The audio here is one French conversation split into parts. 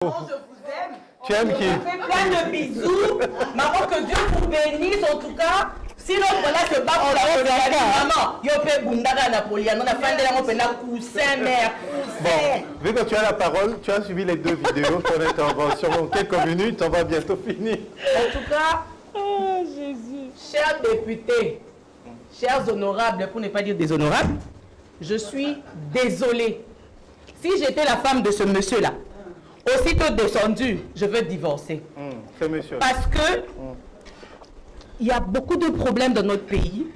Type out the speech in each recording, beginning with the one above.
Je vous aime. Tu aimes qui? Je vous fais plein de bisous. Maman, que Dieu vous bénisse en tout cas. Sinon, voilà, se bat pour la maman. Yo pe bundaka Napoléon. On a fait un coussin, mère. Bon, vu que tu as la parole, tu as suivi les deux vidéos, ton intervention en quelques minutes, on va bientôt finir. En tout cas, oh, Jésus. Chers députés, chers honorables, pour ne pas dire déshonorables, je suis désolée. Si j'étais la femme de ce monsieur-là, aussitôt descendu, je veux divorcer. Ce monsieur. Parce que il y a beaucoup de problèmes dans notre pays.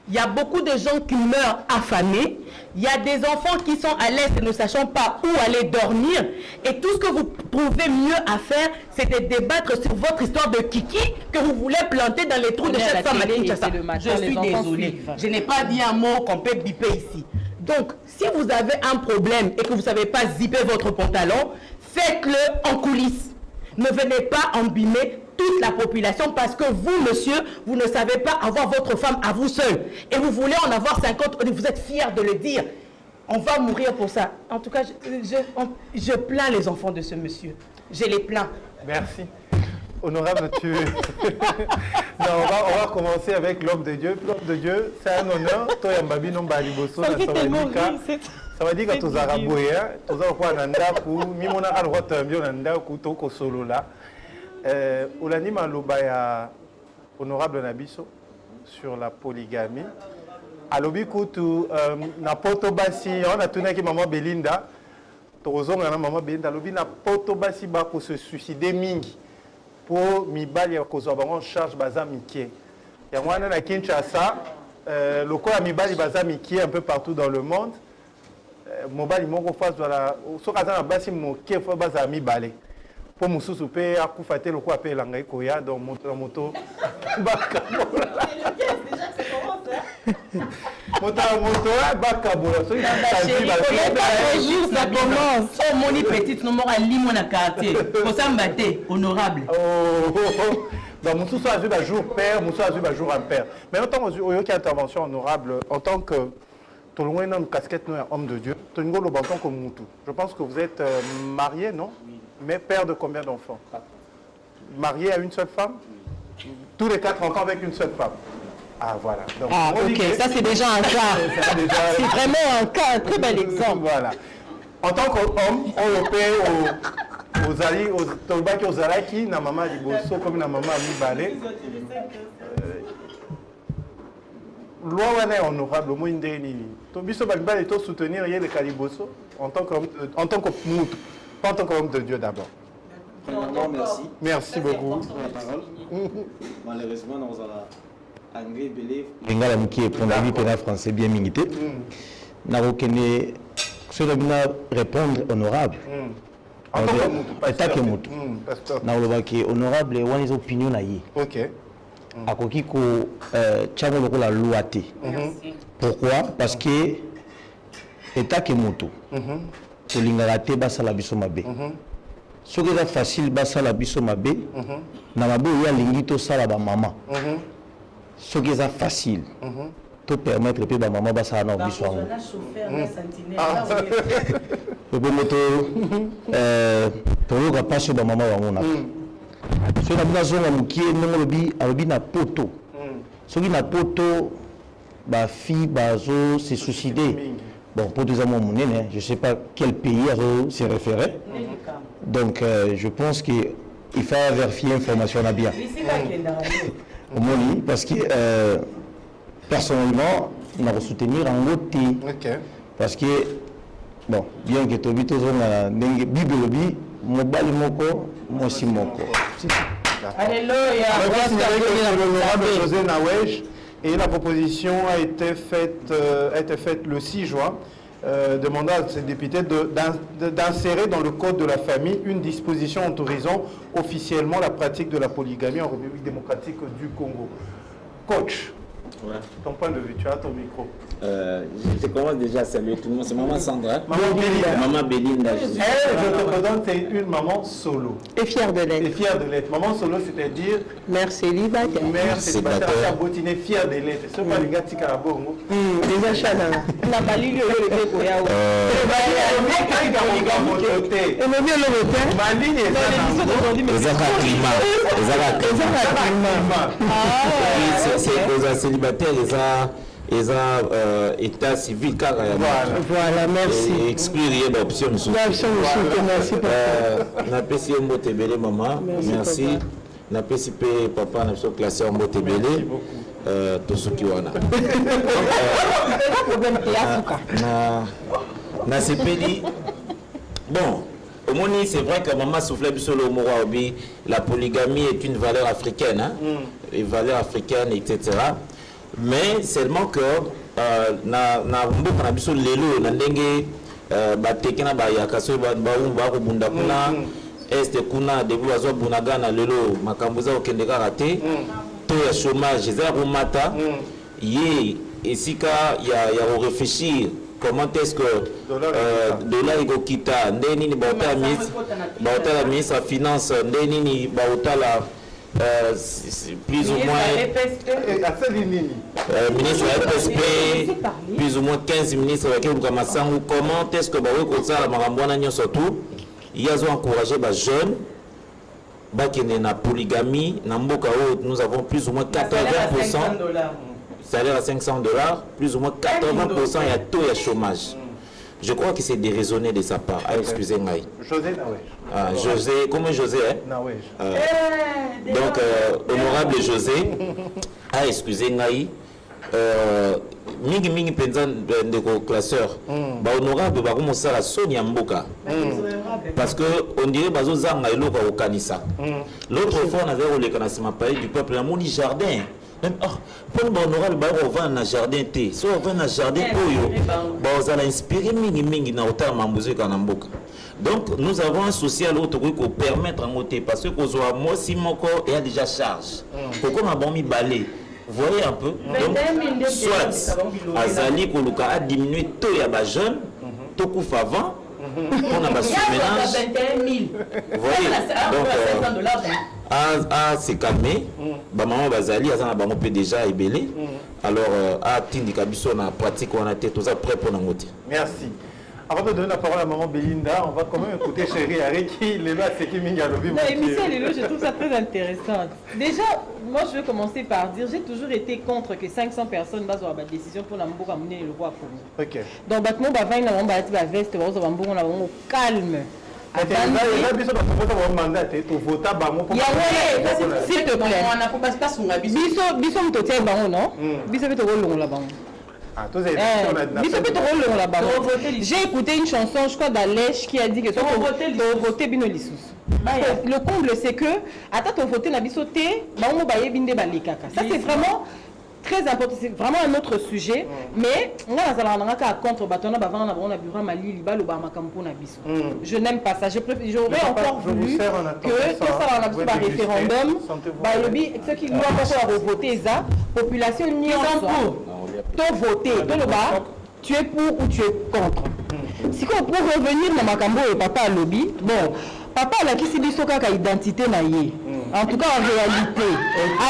Il y a beaucoup de gens qui meurent affamés. Il y a des enfants qui sont à l'est et ne sachant pas où aller dormir. Et tout ce que vous trouvez mieux à faire, c'est de débattre sur votre histoire de Kiki que vous voulez planter dans les trous de chaque femme à Kinshasa. Je suis désolée. Je n'ai pas dit un mot qu'on peut biper ici. Donc, si vous avez un problème et que vous ne savez pas zipper votre pantalon, faites-le en coulisses. Ne venez pas embimer toute la population parce que vous, monsieur, vous ne savez pas avoir votre femme à vous seul. Et vous voulez en avoir 50, vous êtes fiers de le dire. On va mourir pour ça. En tout cas, je plains les enfants de ce monsieur. Je les plains. Merci. Honorable, tu... non, on va commencer avec l'homme de Dieu. L'homme de Dieu, c'est un honneur. Toi, Yambabi, non, Baliboso, ça va dire que tous Araboyens, tous Araboyens, Mimona Alrotambi, Nandaku, Toko Solo là. Olani Malobaya, honorable Nabiso, sur la polygamie. Alobi Koutou, na poto basi, on a tourné avec maman Belinda. Tozong na maman Belinda, alobi na poto basi ba ko se suicider mingi. Pour mibali ya kozwa bango charge baza mikie. Ya wana na Kinshasa, lokola mibali baza mikie un peu partout dans le monde. Mobali moko face voilà, soka za na basi mokie fo baza mibale. Pour mususu pe akufa te lokola pe langa ikoya dans moto bakabola. Moto bakabola. So il ça commence. Oh moni petite non mora limo na quartier. Ko sambate honorable. Donc mususu a vu ba jour père, mususu a vu ba jour impère. Mais en tant que intervention honorable en tant que tout le monde a une casquette noire, homme de Dieu. Tongo Banton comme Moutou. Je pense que vous êtes marié, non? Oui. Mais père de combien d'enfants? Marié à une seule femme? Oui. Tous les 4 enfants avec une seule femme? Ah, voilà. Donc, ah, ok, ça c'est déjà un cas. C'est vraiment un cas, un très bel exemple. Voilà. En tant qu'homme, on le paie aux alliés, aux Zalaki, na maman Liboso, comme na maman Mibale. Loi est honorable, moi indéni. Tobiso Balibal est soutenir le Caliboso en tant qu'homme, en tant que Moutou, pas en tant qu'homme de Dieu d'abord. Premièrement, merci. Merci beaucoup. Malheureusement, nous avons André Belé. Lingala Mouki pour la vie pénale français bien milité. N'a aucun répondre honorable. En tant que Moutou, pas que Moutou. N'a aucun honorable et on opinion naïe. Ok. Akoki ko tchango loko la loi te. Pourquoi? Parce que état ke moto. To lingala te basa la biso mabe. Ce qui est facile basa la biso mabe. Na mabe ya lingi to sala ba mama. Ce qui est facile. To permettre pe ba mama basa na biso ngo. Le bon moto to yoka passe ba mama wango na. So na bina zonga mukie nongolobi alobi na poto. Soki na poto ba fille bazo se suicider. Bon pour des amants monene, je sais pas quel pays azo se référer. Donc je pense que il faut vérifier l'information là bien. Au moni parce que personnellement on a soutenir en côté. OK. Parce que bon, bien que tobito zonga ndenge bibelobi mobali moko mosi moko. Alléluia. L'honorable José Nawej, et la proposition a été faite le 6 juin, demandant à ces députés d'insérer dans le Code de la famille une disposition autorisant officiellement la pratique de la polygamie en République démocratique du Congo. Coach, Ouais. Ton point de vue, tu as ton micro. Je commence déjà à saluer tout le monde. C'est maman Sandra. Maman Belinda. Maman Belinda. Elle, je te présente, c'est une maman solo. Et fière de Et l'être. fière de l'être. Maman solo, c'est-à-dire Mère célibataire. mère célibataire, à bottiner, fière de l'être. Ce n'est pas les gars qui ont bongo. Déjà chana. La balili au lieu de koya. Et le mieux le repère. Maline est les célibataires, les état civil, car Voilà, merci. exclure l'option. Merci pour Na pesi mbote belé maman, merci. Na pesi pe papa na so classé en mbote belé. Tout ce qui wana. Na sepeli. Bon, au moins c'est vrai que maman soufflait sur le mot la polygamie est une valeur africaine, hein, une valeur africaine, etc. Mais seulement que na mboka na biso lelo na ndenge batekena ba yakaso ba bunda kuna este kuna debu bazo bunaga na lelo makambuza okendeka raté to ya chômage za romata ye esika ya réfléchir comment est-ce que dollar ikokita ndeni ni baota la ministre de finance ndeni ni baota la plus ou moins ministre de la FSP, plus ou moins 15 ministres avec Masangu. Comment est-ce que la Marambouana surtout il y a encouragé les jeunes qui sont dans la polygamie. Nous avons plus ou moins 80%. Salaire à $500, plus ou moins 80% il y a taux de chômage. Je crois que c'est déraisonné de sa part. Ah, excusez-moi. José Nawesh. Ah, José, comment José hein? Nawesh. Donc, honorable José, ah, excusez-moi. Mingi penza ndeko classeur. Ba honorable ba commencer la Sonia Mboka. Parce que on dirait bazo zanga eloko au kanisa. L'autre fois on avait relé kanasima pays du peuple la moni jardin. Même pour le honorable ba on va na jardin té. So on va na jardin oyo. Ba on a inspiré mingi na hôtel Mambuze Kanamboka. Donc nous avons un social autre pour permettre en côté parce que qu'on soit moi si mon corps est déjà charge. Pourquoi m'a bon mi balai. Vous voyez un peu. Donc, soit Azali Koluka a diminué tout ya ba jeune, tout coup avant, on a ba ménage. Vous voyez. Donc c'est calmé. Ba maman Bazali azana ba peut déjà ébélé. Alors a tindika biso na pratique on a été tous prêt pour n'angote. Merci. Avant de donner la parole à maman Belinda, on va quand même écouter Chéri Areki, Lélo Aseki Mingalobi. L'émission Lélo, je trouve ça très intéressant. Déjà, moi je vais commencer par dire, j'ai toujours été contre que 500 personnes basent sur la décision pour l'ambour amener le roi pour nous. Ok. Donc, bâtiment, bah, va y avoir une veste, on va avoir calme. S'il te plaît. On n'a pas passé son habit. Biso mtotia bango non? Biso beto rolong la bango. J'ai écouté une chanson, je crois d'Alèche, qui a dit que tu as voté Bino Lissous. Le comble, c'est que, attends, tu as voté Nabisoté, Bango Baye Binde Balikaka. Ça, c'est vraiment très important, c'est vraiment un autre sujet. Mais, je n'aime pas ça. J'aurais encore voulu que ça va un référendum. Ceux qui doivent encore voter, la population n'y est pas. Tu voté, tu es pour ou tu es contre. Si on peut revenir dans Makambo et papa lobby, bon, papa a qui s'est dit identité naïe. En tout cas, en réalité,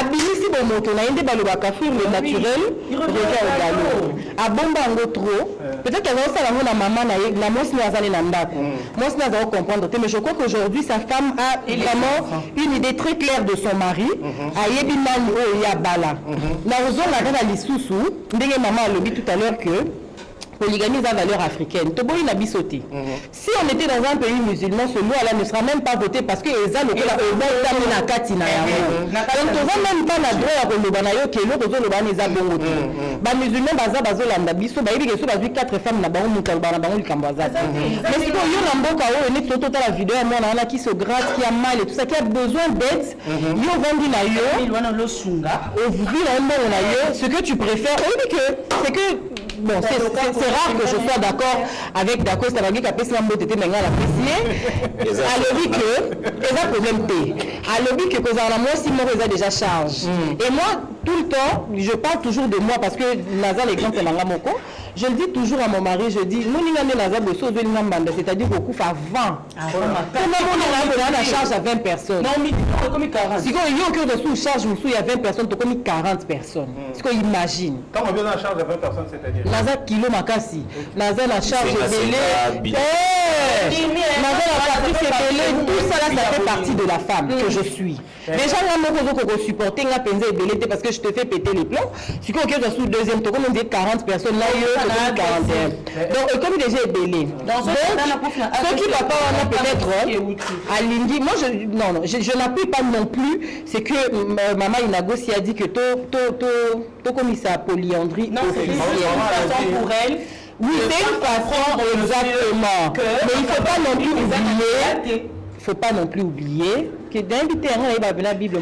Abilisi Bomoto, naïde Balobakafir, le naturel, regarde au galop. À Bombango trop, peut-être qu'elle va aussi la maman naïe, la mosse n'a pas l'andako. Moi, je n'ai pas comprendre. Mais je crois qu'aujourd'hui, sa femme a vraiment une idée très claire de son mari. Ayebinani o Yabala. La raison, la reine Alisusu, ndenge maman a lobby tout à l'heure que polygamie est à valeur africaine. Tobo il a bisoté. Si on était dans un pays musulman, ce loi-là ne sera même pas voté parce que les gens qui ont été na katina ya mo. Donc on va même pas la droit à kolobanayo que l'autre zo lobana eza bongo. Ba musulman bazo landa biso ba yebi que so bazui 4 femmes na bango mutal bana bango likambaza. Mais si on yo na mboka o ne toto ta la vidéo moi na qui se gratte, qui a mal et tout ça, qui a besoin d'aide, yo vandi na yo. Il wana lo sunga. Au vu na mbo na yo, ce que tu préfères, c'est que bon, c'est rare que je sois d'accord avec Dako Stavagi qui a fait Slambo Tété Menga la apprécié. À l'objet que, il y a un problème P. À l'objet que, moi, si moi, j'ai déjà charge. Et moi, tout le temps, je parle toujours de moi parce que Naza, l'exemple, c'est Manga Moko. Je le dis toujours à mon mari, je dis, nous, c'est-à-dire beaucoup à 20. Comment on a charge à 20 personnes? Non, mais comme 40. Si on y a au cœur de sous charge, il y a 20 personnes, tu comme 40 personnes. Ce qu'on imagine. Quand on vient en charge à 20 personnes, c'est-à-dire Naza kilo makasi. Naza la charge de belé. Naza la charge de belé. Tout ça là, ça fait partie de la femme que je suis. Déjà, moi, je vais supporter la penser belé parce que je te fais péter les plombs. Si on cœur de sous deuxième, tu comme on dit 40 personnes là, 41. Donc, comme déjà est belé. Donc, ce qui va pas peut-être à l'indi, moi, je n'appuie pas non plus. C'est que Maman Inago s'y a dit que to comme ça polyandrie. Non, c'est une façon pour elle. Oui, c'est une façon exactement. Mais il ne faut pas non plus oublier. Il ne faut pas non plus oublier que d'inviter la Bible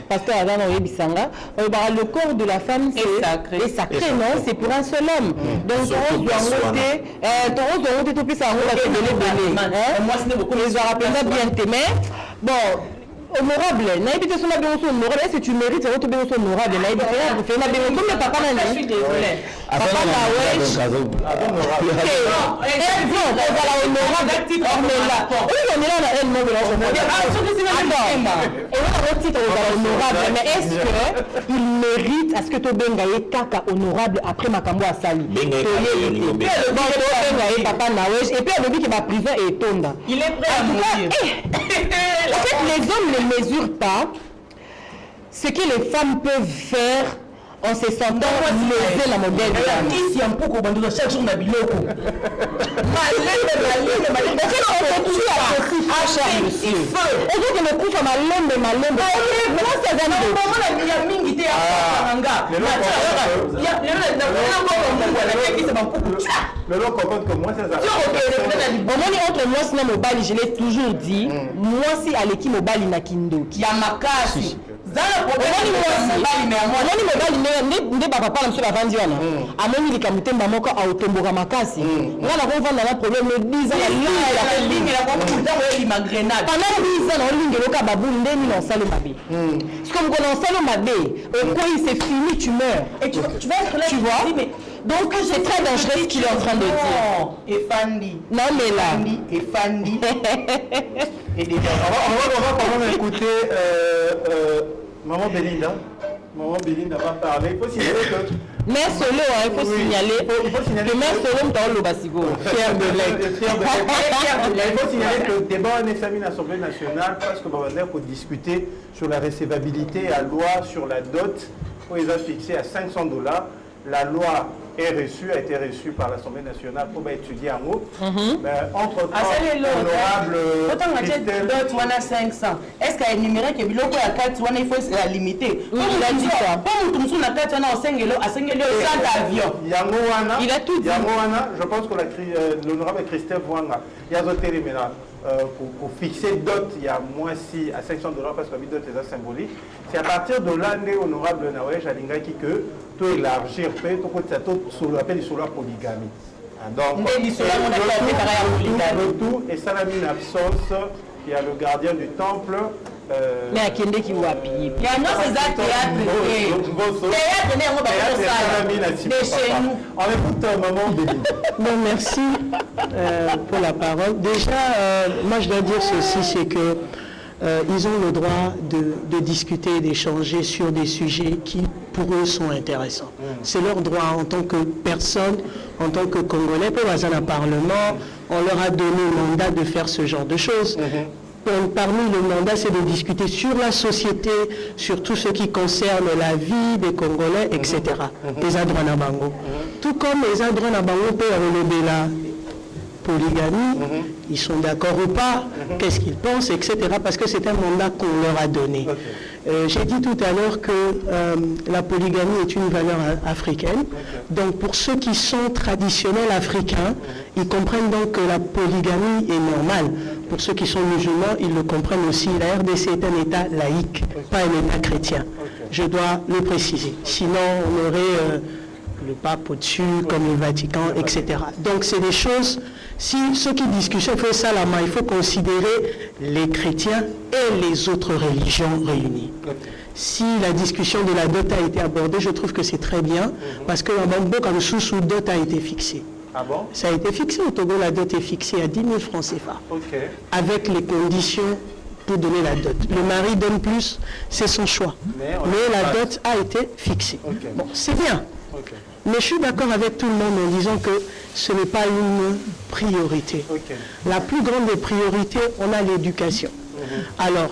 pasteur Adam Bisanga, le corps de la femme est sacré, non? C'est pour un seul homme. Donc, on doit monter, tout plus à les Arabes bien t'aimer. Bon. Honorable, naïbité son honorable, est-ce que tu mérites votre bien honorable? Naïbité, fait la bien comme le papa n'a dit. Papa n'a wesh. Mais est-ce qu'il mérite à ce que tu bengaye kaka honorable après Makambo à Sali? Papa n'a wesh. Et puis on dit que ma prison est tonda. Il est prêt à mourir. En fait, les hommes ne mesurent pas ce que les femmes peuvent faire en se sentant lésées la modèle. Ici, un peu comme on chaque jour, on a biloko. Je l'ai toujours dit, moi si à l'équipe mobile na kindo, qui a ma casse. Nde papa na mso bavandi wana amoni likamute mbamoko automboka makasi ngana kovanda na problème le 10 ans la ligne la computer ou ma grenade pendant 10 ans on ligne loka babu ndeni na sale mabe c'est comme quand on sale mabe au quoi c'est fini tu meurs et tu vas être là tu vois donc c'est très dangereux ce qu'il est en train de dire et Fandi non mais là et Fandi on va quand même écouter Maman Belinda va parler. Il faut signaler que... Mère Solo, il faut signaler que Mère Solo est le Basigo. Fier de l'aigle. Il faut signaler que le débat en examen à l'Assemblée nationale, parce que on va discuter sur la recevabilité à loi sur la dot, où ils ont fixé à $500. La loi a été reçue par l'Assemblée nationale pour étudier en haut. Entre-temps, l'honorable Christelle... Est-ce qu'il y a un numéro qui est biloko à 4, il faut la limiter? Il a dit ça. Pour nous, on a 4 ans à 5 avions. Il a tout dit. Je pense que l'honorable Christelle Wanga, il y a d'autres éléments. Pour fixer dot, il y a moins si à $500 parce que la dot est symbolique. C'est à partir de l'année honorable Nawej Alingaki que tout élargir, tout l'appel sur la polygamie. Donc, le tout est salami une absence. Il y a le gardien du temple. Mais à qui qui vous appuie? Il y a un autre on écoute maman Belinda. Bon, merci pour la parole. Déjà, moi je dois dire ceci, c'est que ils ont le droit de discuter, d'échanger sur des sujets qui, pour eux, sont intéressants. C'est leur droit en tant que personne, en tant que Congolais. Pour le Parlement, on leur a donné le mandat de faire ce genre de choses. Parmi le mandat, c'est de discuter sur la société, sur tout ce qui concerne la vie des Congolais, etc. Les Adrona Bango. Tout comme les Adrona Bango peuvent relever la polygamie, ils sont d'accord ou pas, qu'est-ce qu'ils pensent, etc. Parce que c'est un mandat qu'on leur a donné. J'ai dit tout à l'heure que la polygamie est une valeur africaine. Donc pour ceux qui sont traditionnels africains, ils comprennent donc que la polygamie est normale. Pour ceux qui sont musulmans, ils le comprennent aussi. La RDC est un État laïque, pas un État chrétien. Je dois le préciser. Sinon, on aurait le pape au-dessus, comme le Vatican, etc. Donc c'est des choses, si ceux qui discutent, fait ça la main, il faut considérer les chrétiens et les autres religions réunies. Si la discussion de la dot a été abordée, je trouve que c'est très bien, parce que la Bambo, comme sous dot a été fixée. Ah bon? Ça a été fixé au Togo, la dot est fixée à 10 000 francs CFA, avec les conditions pour donner la dot. Le mari donne plus, c'est son choix. Mais la dot a été fixée. Bon, c'est bien. Mais je suis d'accord avec tout le monde en disant que ce n'est pas une priorité. La plus grande des priorités, on a l'éducation. Alors,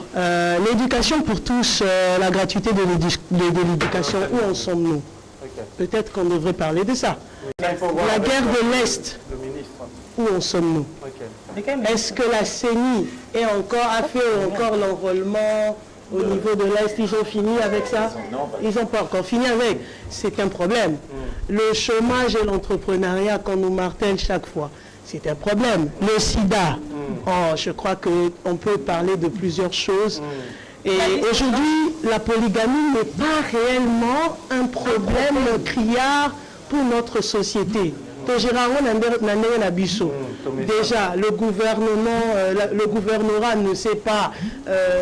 l'éducation pour tous, la gratuité de l'éducation, où en sommes-nous? Peut-être qu'on devrait parler de ça. La guerre de l'Est, où en sommes-nous? Est-ce que la CENI a fait encore l'enrôlement au niveau de l'Est? Ils ont fini avec ça? Ils n'ont pas encore fini avec. C'est un problème. Le chômage et l'entrepreneuriat qu'on nous martèle chaque fois, c'est un problème. Le sida, je crois qu'on peut parler de plusieurs choses. Et aujourd'hui, la polygamie n'est pas réellement un problème criard pour notre société. Déjà, le gouvernorat ne sait pas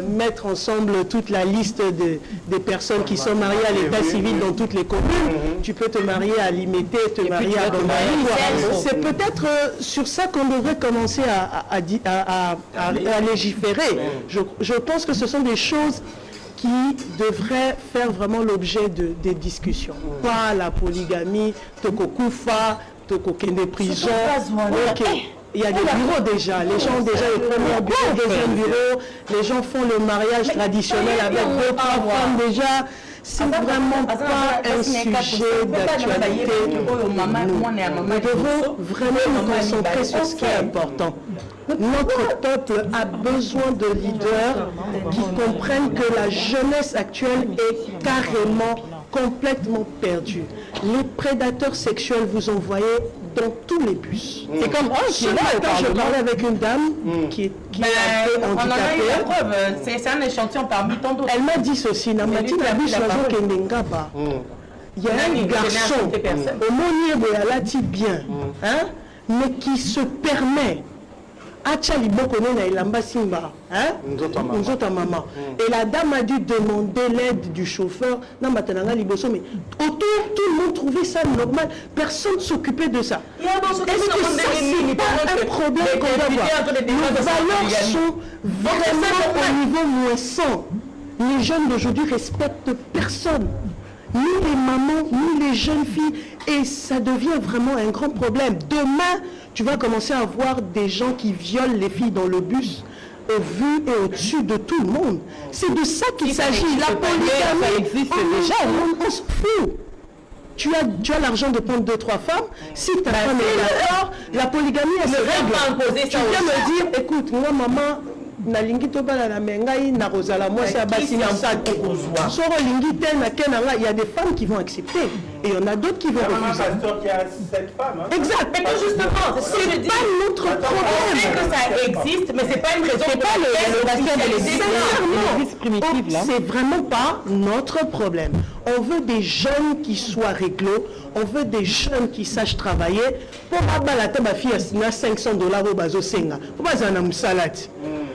mettre ensemble toute la liste des personnes qui sont mariées à l'état civil dans toutes les communes. Tu peux te marier à Limité, te marier à Domaine. C'est peut-être sur ça qu'on devrait commencer à légiférer. Je pense que ce sont des choses qui devraient faire vraiment l'objet des discussions. Pas la polygamie, Tokokoufa, Tokokende prison. Ok. Il y a des bureaux déjà. Les gens ont déjà le premier bureau, le deuxième bureau. Les gens font le mariage traditionnel avec deux, trois femmes déjà. C'est vraiment pas un sujet d'actualité. Nous devons vraiment nous concentrer sur ce qui est important. Notre peuple a besoin de leaders qui comprennent que la jeunesse actuelle est carrément, complètement perdue. Les prédateurs sexuels vous envoyez dans tous les bus. C'est comme ce matin, je parlais avec une dame qui est un peu handicapée. C'est un échantillon parmi tant d'autres. Elle m'a dit ceci, Namati Nabish Kendengaba. Il y a un garçon, au Monier Boyalati bien, mais qui se permet et la dame a dû demander l'aide du chauffeur. Mais autour, tout le monde trouvait ça normal. Personne ne s'occupait de ça. Est-ce que ça, c'est pas un problème qu'on doit voir? Les valeurs sont vraiment au niveau moins. Les jeunes d'aujourd'hui respectent personne. Ni les mamans, ni les jeunes filles. Et ça devient vraiment un grand problème. Demain, tu vas commencer à voir des gens qui violent les filles dans le bus, au vu et au-dessus de tout le monde. C'est de ça qu'il s'agit. La polygamie, ça existe déjà. On se fout. Tu as l'argent de prendre 2-3 femmes. Si ta femme est d'accord, la polygamie, elle se règle. Tu viens me dire, écoute, moi, maman, nalingi tobala na mengai na rozala moi c'est abasi na sato soro lingi ten na kenanga, il y a des femmes qui vont accepter et il y en a d'autres qui vont refuser. Il y a 7 femmes. Exact. Mais justement, c'est pas notre problème. On sait que ça existe, mais c'est pas une raison. C'est pas l'église primitive là. C'est vraiment pas notre problème. On veut des jeunes qui soient réglo, on veut des jeunes qui sachent travailler. Pour abalata ma fille a $500 au bazo senga. Pour bazana musalati.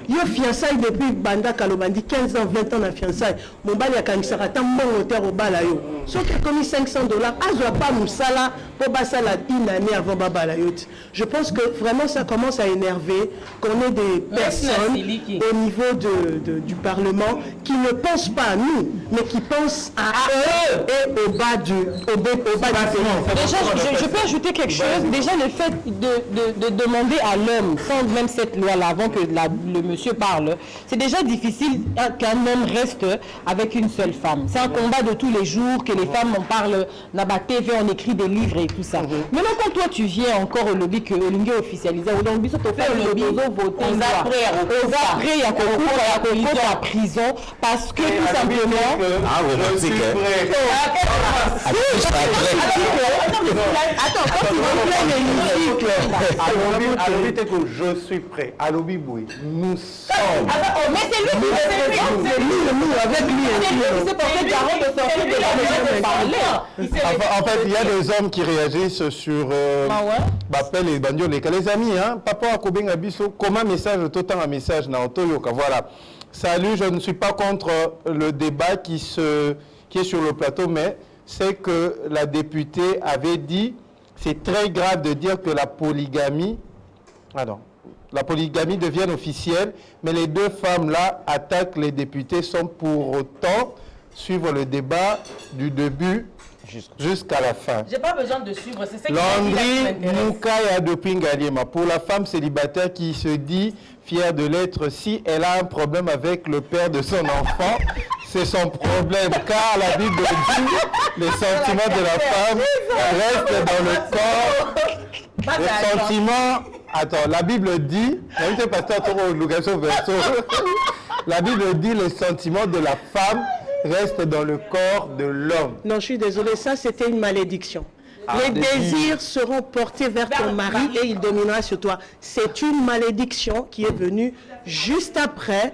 Yo fiançailles depuis banda kalobandi 15 ans 20 ans na fiançailles. Mon bali a kanisaka tant bon hauteur au bala yo. Sauf que comme $500 azwa pas musala pour basala une année avant babala yo. Je pense que vraiment ça commence à énerver qu'on ait des personnes au niveau du Parlement qui ne pensent pas à nous mais qui pensent à eux et au bas du pays. Déjà, je peux ajouter quelque chose. Déjà, le fait de demander à l'homme, sans même cette loi-là, avant que le monsieur parle, c'est déjà difficile qu'un homme reste avec une seule femme. C'est un combat de tous les jours, que les femmes en parlent, dans la TV, on écrit des livres et tout ça. Maintenant, quand toi, tu viens encore au lobby que l'Ingue officialisé, au lobby, tu fais le lobby, voter, après, il y a concours à prison, parce que tout simplement... Ah oui, je suis prêt. Attends, quand tu veux l'hémicycle, à l'hôpital, je suis prêt. À l'hôpital, oui, nous ensemble. Mais c'est lui qui c'est lui, avec lui. C'est lui qui s'est porté garant de sortir de la maison de parler. En fait, il y a des hommes qui réagissent sur Bapel et Bandio. Les amis, hein, Papa Akobenga Biso, comment message, autant un message dans Toyoka. Voilà. Salut, je ne suis pas contre le débat qui est sur le plateau, mais c'est que la députée avait dit, c'est très grave de dire que la polygamie devienne officielle, mais les deux femmes-là attaquent les députés sans pour autant suivre le débat du début jusqu'à la fin. J'ai pas besoin de suivre, c'est ça qui Landry Moukaya de Pingaliema, pour la femme célibataire qui se dit fière de l'être, si elle a un problème avec le père de son enfant, c'est son problème, car la Bible dit les sentiments de la femme restent dans le corps. Les sentiments, attends, la Bible dit, la Bible dit les sentiments de la femme restent dans le corps de l'homme. Non, je suis désolé, ça c'était une malédiction. Les désirs seront portés vers ton mari et il dominera sur toi. C'est une malédiction qui est venue juste après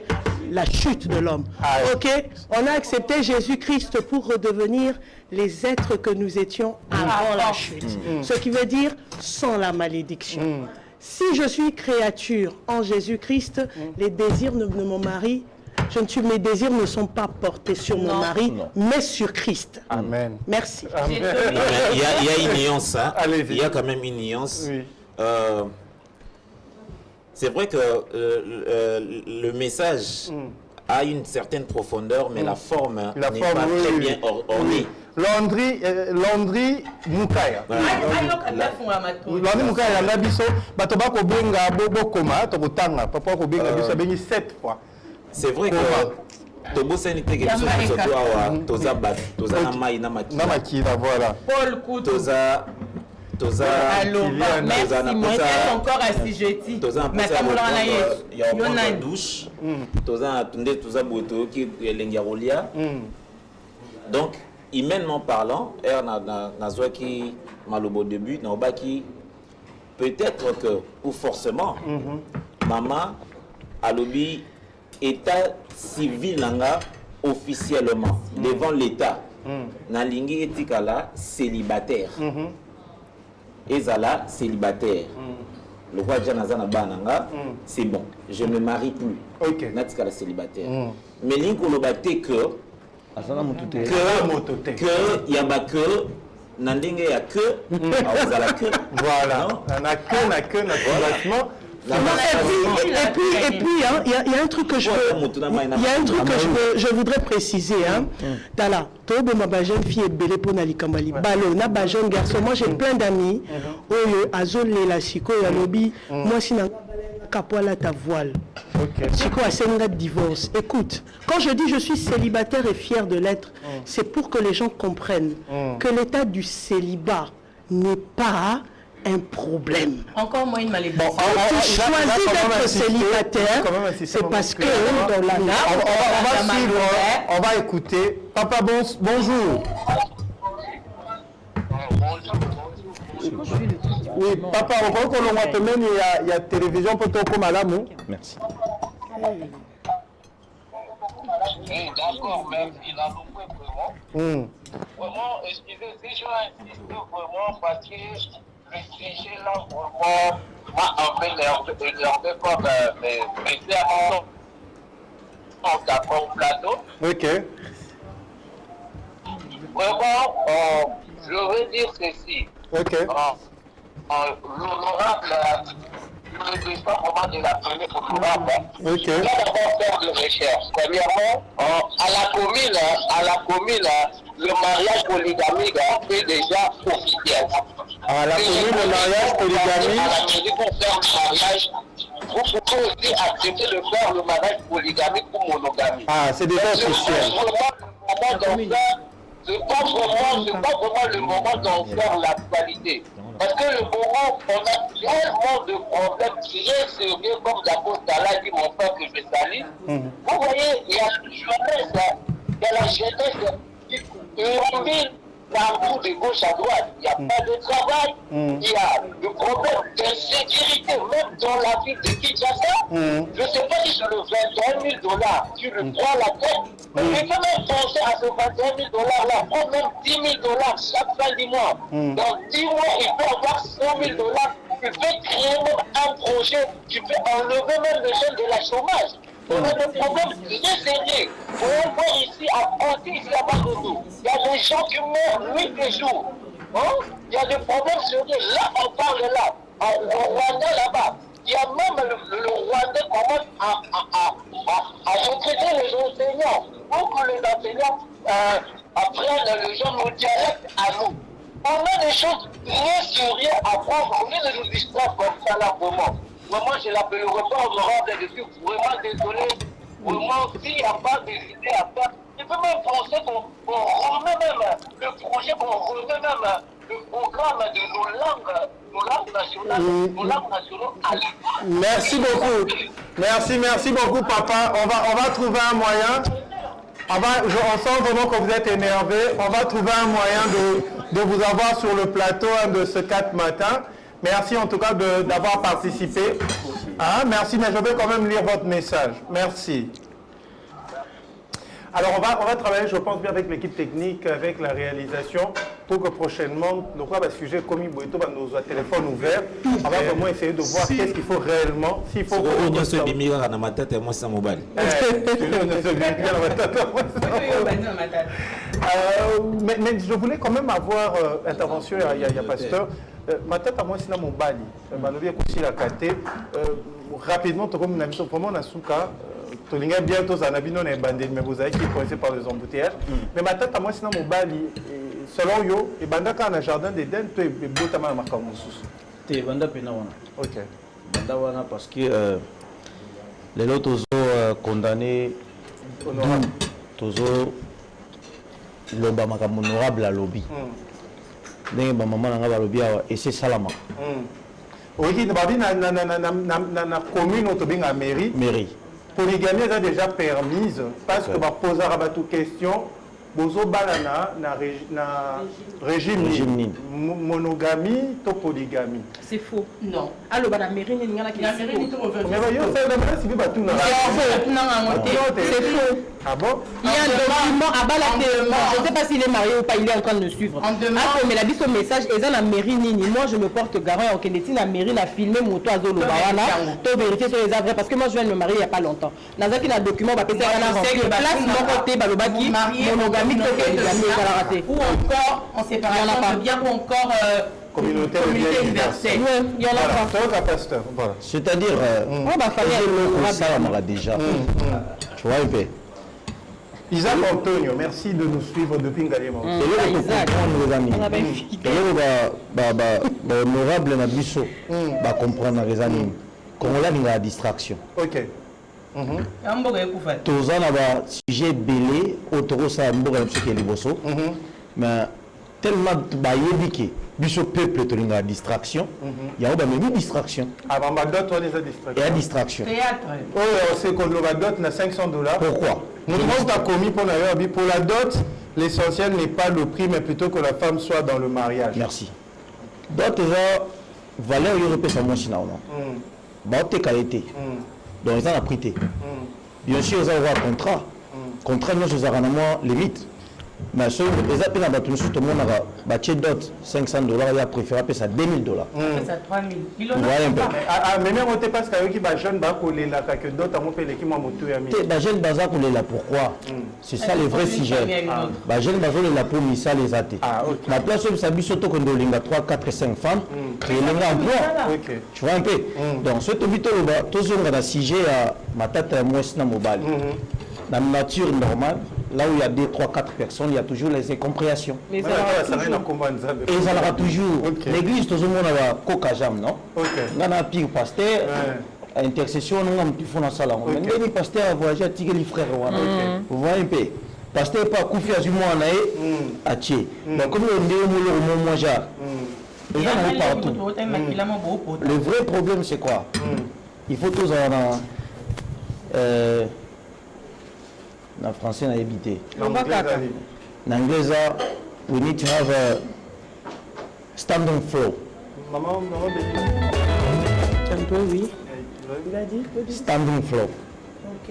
la chute de l'homme. Ok, on a accepté Jésus-Christ pour redevenir les êtres que nous étions avant la chute. Ce qui veut dire sans la malédiction. Si je suis créature en Jésus-Christ, les désirs de mon mari, mes désirs ne sont pas portés sur mon mari, mais sur Christ. Amen. Merci. Il y a une nuance, hein. Il y a quand même une nuance. Oui. C'est vrai que le message a une certaine profondeur, mais la forme n'est pas très bien ornée. Landry Moukaya. Landry Moukaya, la biso, batoba ko benga bobo koma, to botanga, papa ko benga biso bengi 7 fois. C'est vrai que Tobo Sanité quelque chose surtout à Toza Bat, Toza Namai Namaki. Namaki, voilà. Paul Couto. Toza merci, moi je encore assujetti. Mais comme il y a une douche. Toza Atunde, Toza Boto qui est l'Engarolia. Donc, humainement parlant, Nazwaki Malobo début, Naobaki, peut-être que, ou forcément, maman, Alobi, état civil nanga officiellement devant l'état nalingi etikala célibataire ezala célibataire le roi Janazana bananga c'est bon, je ne me marie plus. OK, natikala célibataire. Mais l'inkolobate que yaba que nandenge ya que azala que voilà na que na complètement. Et puis, il y a un truc que je voudrais préciser. Tala, tobo ma jeune fille est belle pour Nali Kambali. Balo, na ba jeune garçon. Moi, j'ai plein d'amis. Oyo, azol la siko ya lobby. Moi, si na kapoala ta voile. Siko a senga divorce. Écoute, quand je dis je suis célibataire et fier de l'être, c'est pour que les gens comprennent que l'état du célibat n'est pas un problème. Encore moins une malédiction. Bon, tu choisis d'être célibataire, c'est parce que dans la on va écouter. Papa, bonjour. Oui, papa, on va qu'on l'a te même il y a télévision pour ton comme à merci. D'accord, mais il a beaucoup vraiment. Vraiment, excusez, si je vais insister vraiment parce que le sujet là, vraiment, m'a un peu énervé comme mes frères en plateau. Ok. Vraiment, je veux dire ceci. Ok. L'honorable, je ne vais pas vraiment de l'appeler honorable. Ok. Il va d'abord faire de recherche. Premièrement, à la commune, le mariage polygamique est déjà officiel. À la commune, le mariage polygamique. À la mairie, pour faire le mariage, vous pouvez aussi accepter de faire le mariage polygamique ou monogamie. Ah, c'est déjà officiel. C'est pas vraiment le moment d'en faire l'actualité. Parce que le moment, on a tellement de problèmes très sérieux, comme d'abord Tala qui mon frère que je salue. Vous voyez, il y a la jeunesse qui rumine partout de gauche à droite. Il n'y a pas de travail, il y a le problème d'insécurité, même dans la ville de Kinshasa. Je ne sais pas si sur le 21 000 $, tu le prends la tête, mais il faut même penser à ce 21 000 $ là, prends même 10 000 $ chaque fin du mois. Dans 10 mois, il peut avoir 100 000 $. Tu peux créer même un projet, tu peux enlever même les jeunes de la chômage. On a des problèmes très sérieux. On voit ici à Ponty, ici à Bagodo. Il y a des gens qui meurent nuit et jour. Il y a des problèmes sérieux. Là, on parle là. Au Rwanda, là-bas. Il y a même le Rwanda commence à recruter les enseignants pour que les enseignants apprennent le genre nos dialectes à nous. On a des choses très sérieuses à prendre. On est de nous distraire comme ça là, vraiment. Vraiment, je l'appellerai pas honorable, je suis vraiment désolé. Vraiment, s'il n'y a pas des idées à faire, je peux même penser qu'on remet même le projet, qu'on remet même le programme de nos langues nationales à l'école. Merci beaucoup. Merci beaucoup, papa. On va trouver un moyen. On sent vraiment que vous êtes énervé. On va trouver un moyen de vous avoir sur le plateau de ce 4 matin. Merci en tout cas d'avoir participé. Merci, mais je vais quand même lire votre message. Merci. Alors on va travailler, je pense, bien avec l'équipe technique, avec la réalisation, pour que prochainement, nous avons un sujet comme Boito, nos téléphones ouverts. On va vraiment essayer de voir qu'est-ce qu'il faut réellement. S'il faut on se bimira dans ma tête et moi sans mobile. Mais je voulais quand même avoir intervention, il y a pasteur. Ma tête à moi c'est dans mon bali. Je la caté. Rapidement, comme on a vu vraiment dans Souka, Tolinga bientôt Zanabino n'est bandé, mais vous avez qui coincé par les embouteillages. Mais ma tête à moi c'est dans mon bali. Selon yo, et bandaka un jardin d'Éden, tu es beau ma makamusus. Tu es banda penawana. Ok. Banda wana parce que les autres ont condamné. Honorable. Tozo loba makamu honorable à lobby. Ndenge ba maman nga ba lobby et c'est salama. Oui, na commune au Tobinga mairie. Polygamie est déjà permise parce que va poser à toute question. Bozo balana na régime monogamie to polygamie. C'est faux. Non. Alors la mairie ni ngana qui c'est faux. Mais voyons ça la mairie c'est pas tout là. C'est faux. Ah bon? Il y a un document à Balaté. Je ne sais pas s'il est marié ou pas, il est en train de me suivre. Mais la vie son message et dans la mairie nini. Moi je me porte garant en Kennedy la mairie n'a filmé moto à Zolo Bawana. To vérifier sur les avrais parce que moi je viens de me marier il y a pas longtemps. Dans un qui a document va passer à la remplir place mon côté balobaki monogamie. Ou encore en séparation de biens ou encore communauté universelle. Oui, il y en a pas. C'est-à-dire, ça on déjà. Tu vois un peu. Isaac Antonio, merci de nous suivre depuis Ngaliema. Honorable Nabiso va comprendre les amis. Comme on a la distraction. Ok. Tous en avoir sujet belé autour ça mboga msiki liboso mais tellement bayebiké biso peuple to linga distraction il y a même distraction avant ma dot on les a distraction et distraction théâtre c'est qu'on le dot na $500. Pourquoi? Nous avons commis pour la dot, l'essentiel n'est pas le prix mais plutôt que la femme soit dans le mariage. Merci. Dot est valeur européenne ça moins non ba te qualité donc ils ont la prité. Bien sûr, ils ont un contrat. Contrat, nous avons un limite. Mais ceux qui ont un tout le monde a un dot $500, il a préféré payer ça $2 000. Ça 3 000. Mais même on ne pas ce qu'il y a des jeunes qui ont que d'autres ont payé qui m'ont moto. Les jeunes qui ont pourquoi? C'est ça le vrai sujet. Les jeunes qui ont pour ça les athées. La place où ça a 3, 4, 5 femmes, créer l'emploi. Tu vois un peu? Donc, ce que tous ont un sujet à ma tête à moi, c'est mobile. Dans la nature normale, là où il y a 2, 3, 4 personnes, il y a toujours les incompréhensions. Mais ça et ça aura toujours. L'église, tout le monde a un coca-jam, non? On a un pire pasteur, intercession, on a un petit fond dans la salle. Mais les pasteurs a voyagé à tirer les frères. Vous voyez un peu? Pasteur pas couffé à Zumo à Tché. Donc, comme on dit au moment déjà, les gens vont partout. Le vrai problème, c'est quoi? Il faut tous avoir en français, on a évité. En anglais, we need to have a standing flow. Maman, un peu, oui. Il a dit standing flow. Ok.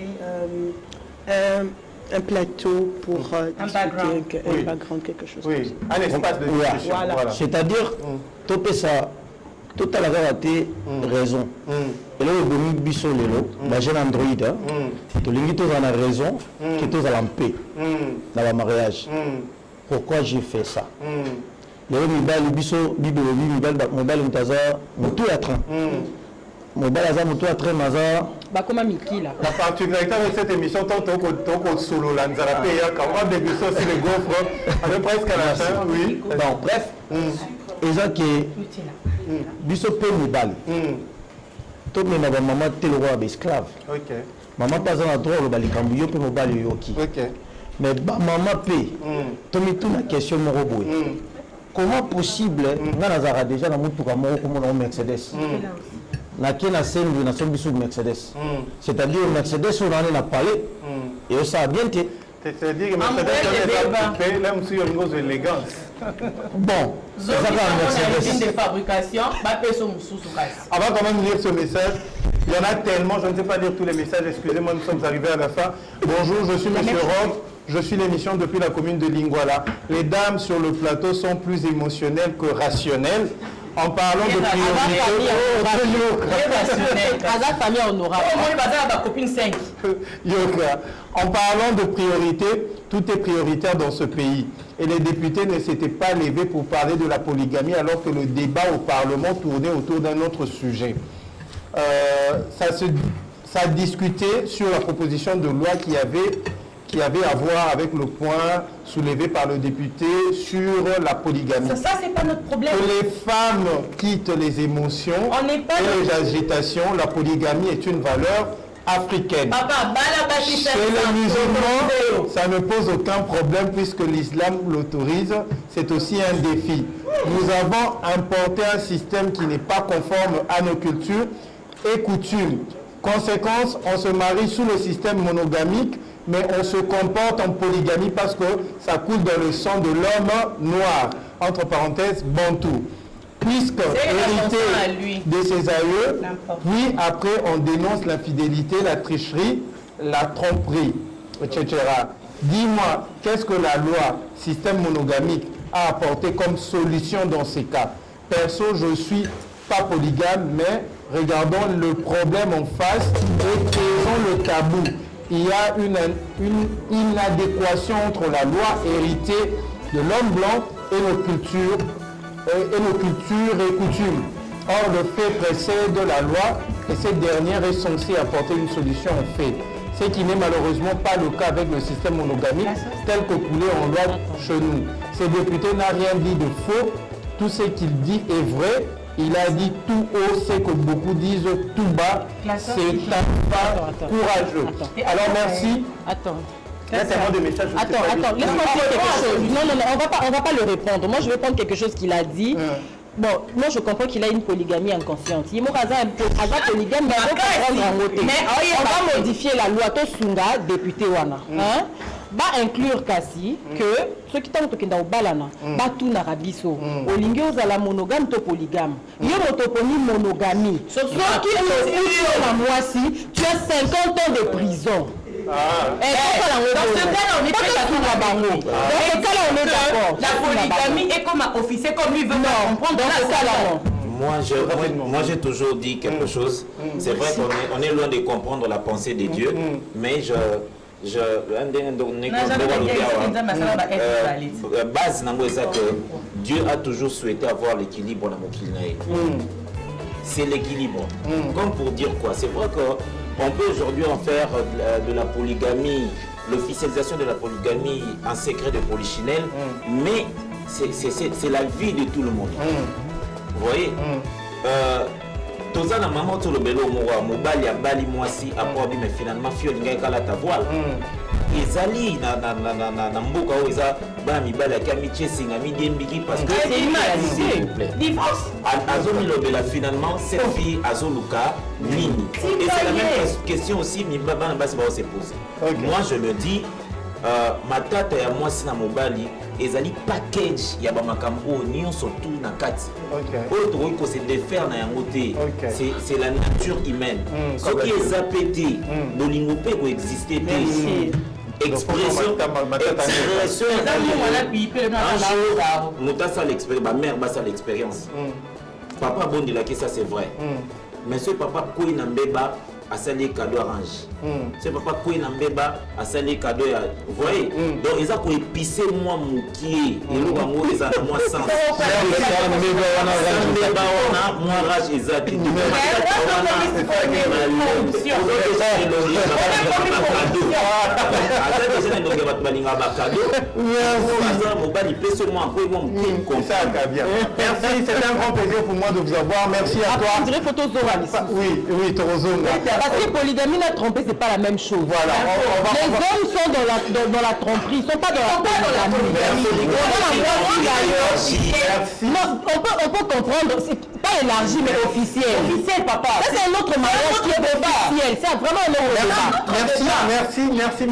Un plateau pour discuter, un background, quelque chose. Oui, un espace de discussion. Voilà. C'est-à-dire, tout à la raté raison. Et là, on a mis sur le j'ai un Android. Tu as raison, que tu as en paix dans le mariage. Pourquoi j'ai fait ça? Le mobile, la particularité avec cette émission, tant qu'on solo là, nous allons payer quand on déguste aussi les gaufres, on est presque à la fin, oui. Bon, bref, et ça qui est biso pe mobile. Tout le monde maman tel roi esclave. OK. Maman pas en droit le balikambu yo pe mobile yoki. OK. Mais maman pe. Tout me tout la question mon robot. Comment possible ngana déjà na mutu ka moko comme on Mercedes. Na kena sendu na sombi sous Mercedes. C'est-à-dire Mercedes on en a parlé et ça a bien été. C'est-à-dire que Mercedes là monsieur une élégance. Bon, c'est ça Mercedes de fabrication, on va quand même lire ce message. Il y en a tellement, je ne sais pas lire tous les messages, excusez-moi, nous sommes arrivés à la fin. Bonjour, je suis M. Roth, je suis l'émission depuis la commune de Lingwala. Les dames sur le plateau sont plus émotionnelles que rationnelles. En parlant de priorité, en parlant de priorité, tout est prioritaire dans ce pays. Et les députés ne s'étaient pas levés pour parler de la polygamie alors que le débat au Parlement tournait autour d'un autre sujet. Ça discutait sur la proposition de loi qui avait à voir avec le point soulevé par le député sur la polygamie. Ça, c'est pas notre problème. Que les femmes quittent les émotions et les agitations, la polygamie est une valeur africaine. Chez les musulmans, ça ne pose aucun problème puisque l'islam l'autorise. C'est aussi un défi. Nous avons importé un système qui n'est pas conforme à nos cultures et coutumes. Conséquence, on se marie sous le système monogamique, mais on se comporte en polygamie parce que ça coule dans le sang de l'homme noir, entre parenthèses, bantou. Puisque hérité de ses aïeux, puis après on dénonce l'infidélité, la tricherie, la tromperie, etc. Dis-moi, qu'est-ce que la loi système monogamique a apporté comme solution dans ces cas? Perso, je ne suis pas polygame, mais regardons le problème en face et taisons le tabou. Il y a une inadéquation entre la loi héritée de l'homme blanc et nos cultures et coutumes. Or, le fait précède la loi et cette dernière est censée apporter une solution au fait. Ce qui n'est malheureusement pas le cas avec le système monogamique tel que coulé en loi chez nous. Ce député n'a rien dit de faux. Tout ce qu'il dit est vrai. Il a dit tout haut, c'est que beaucoup disent tout bas. C'est un pas courageux. Alors merci. Attends. Là, tellement de messages. Attends, laisse-moi dire quelque chose. Non, on va pas le répondre. Moi, je vais prendre quelque chose qu'il a dit. Bon, moi, je comprends qu'il a une polygamie inconsciente. Il m'a dit polygame, mais on va modifier la loi. Tosunga, député Wana. Va inclure kasi que ceux qui t'ont dans balana va tout n'arabiso olingi ozala monogame to polygame yo motoponi monogamie ce qui la moisi tu as 50 ans de prison. Dans ce cas-là, on est d'accord. La polygamie est comme un officier, comme lui veut comprendre. Dans ce cas-là, moi, j'ai toujours dit quelque chose. C'est vrai qu'on est loin de comprendre la pensée de Dieu, mais base que Dieu a toujours souhaité avoir l'équilibre dans mon. C'est l'équilibre. Comme pour dire quoi? C'est vrai qu'on peut aujourd'hui en faire de la polygamie, l'officialisation de la polygamie en secret de polichinelle, mais c'est la vie de tout le monde. Vous voyez? Toza na maman to le belo mobali ya bali mwasi apo mais finalement fio linga kala ta voile ezali na mboka o eza ba mibali ya kamitie singa midembiki parce que s'il vous plaît divorce azomi lobela finalement cette fille azoluka nini et c'est la même question aussi mibaba na basi ba se poser. Moi je me dis matata ya mwasi na mobali ezali package ya bamakambo nyonso tout na kati oyo tokoki kose défaire na yango te c'est la nature humaine soki eza pe te bolingo mpe koexiste te expression moto asala l'expérience bamère basala l'expérience papa abondelaki ça c'est vrai mais ce papa koyi na mbeba asali cadeau arrange ce papa koyi na mbeba asali cadeau ya voyez donc eza ko épicer moi mokie eloko yango eza na moi sens mbeba wana moi rage eza te aza déjà na ndonge bato balingaka bakado aza mobali pese moi akoyi moi mokie bien. Merci, c'est un grand plaisir pour moi de vous avoir. Merci à toi. On dirait photo Zora. Oui, Torozonga. Parce que polygamie et tromper, c'est pas la même chose. Voilà. Les hommes sont dans la tromperie, ils ne sont pas dans la polygamie. Non, on peut comprendre, c'est pas élargi mais officiel. Officiel, papa. Ça, c'est un autre mariage qui est officiel. C'est vraiment un autre débat. Merci. Merci.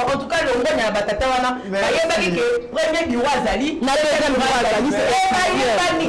En tout cas, le monde n'a pas tata wana. Bayebaki que premier bureau azali, na deuxième bureau azali, c'est merci.